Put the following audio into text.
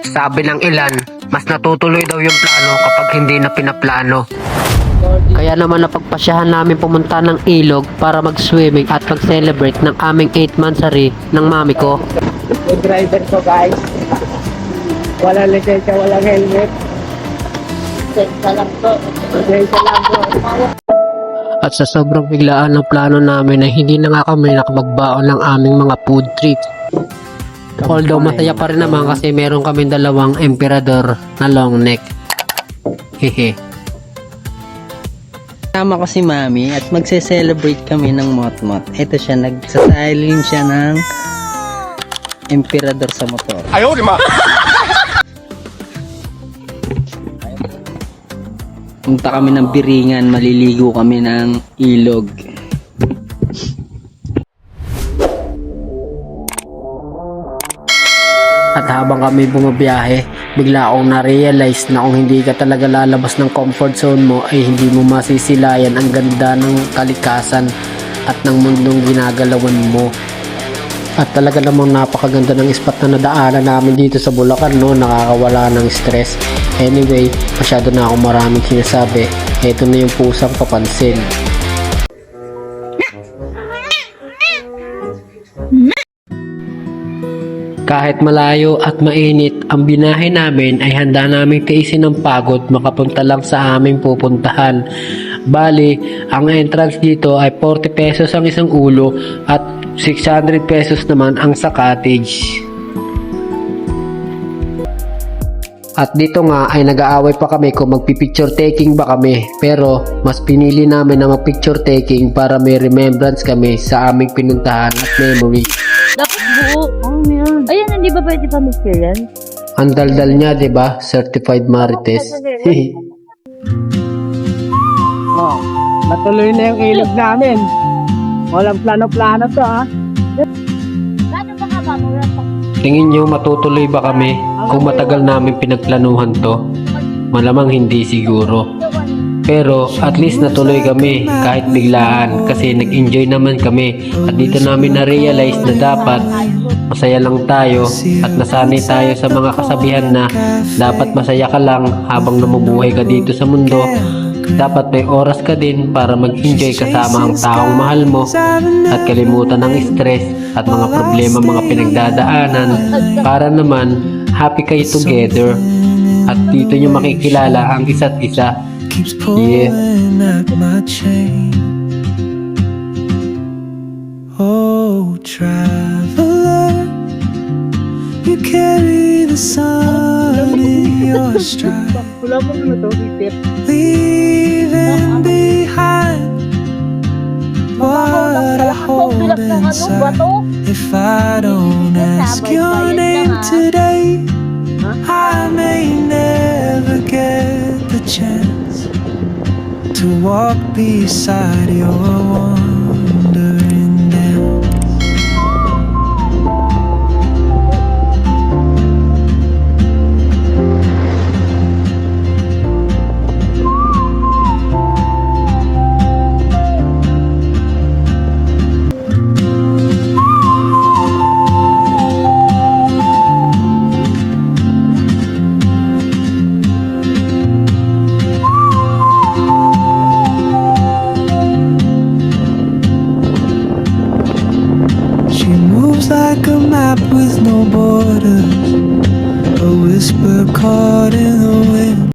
Sabi ng ilan, mas natutuloy daw yung plano kapag hindi na pinaplano. Kaya naman napagpasyahan namin pumunta ng ilog para mag-swimming at mag-celebrate ng aming 8th monthsary ng mami ko. Yung driver ko guys, walang lisensya, walang helmet. Lisensya lang po. At sa sobrang biglaan ng plano namin ay hindi na nga kami nakapagbaon ng aming mga food trip. Although masaya pa rin naman kasi meron kaming dalawang emperador na long neck. Hehe. Tama ko si Mami at magse-celebrate kami ng motmot. Ito siya, nagsasailin siya ng emperador sa motor. Ayaw, di ma! Punta kami ng Biringan, maliligo kami ng ilog. At habang kami bumabiyahe, bigla akong na-realize na kung hindi ka talaga lalabas ng comfort zone mo ay hindi mo masisilayan ang ganda ng kalikasan at ng mundong ginagalawan mo. At talaga namang napakaganda ng spot na nadaanan namin dito sa Bulacan, no? Nakakawala ng stress. Anyway, masyado na akong maraming sinasabi. Ito na yung pusang papansin. Kahit malayo at mainit ang binahe namin ay handa naming tiisin ng pagod makapunta lang sa aming pupuntahan. Bali, ang entrance dito ay 40 pesos ang isang ulo at 600 pesos naman ang sa cottage. At dito nga ay nag-aaway pa kami kung magpipicture taking ba kami, pero mas pinili namin na magpicture taking para may remembrance kami sa aming pinuntahan at memory. Dapat buo. Ayan, hindi ba pwede pa mag-experience? Ang daldal niya, 'di ba? Certified Marites. Oh, natuloy na yung ilog namin. Walang plano-plano to ha. Lalo pa ka ba? Tingin nyo matutuloy ba kami kung matagal namin pinagplanuhan to? Malamang hindi siguro. Pero at least natuloy kami kahit biglaan kasi nag-enjoy naman kami at dito namin na-realize na dapat masaya lang tayo at nasanay tayo sa mga kasabihan na dapat masaya ka lang habang namumuhay ka dito sa mundo. Dapat may oras ka din para mag-enjoy kasama ang taong mahal mo at kalimutan ng stress at mga problema, mga pinagdadaanan para naman happy kayo together at dito nyo makikilala ang isa't isa. Yeah. Oh, traveler, you carry the sun in your stride, leaving behind what I hold inside. If I don't ask your name today, I may never get the chance to walk beside your wandering dance. Like a map with no borders, a whisper caught in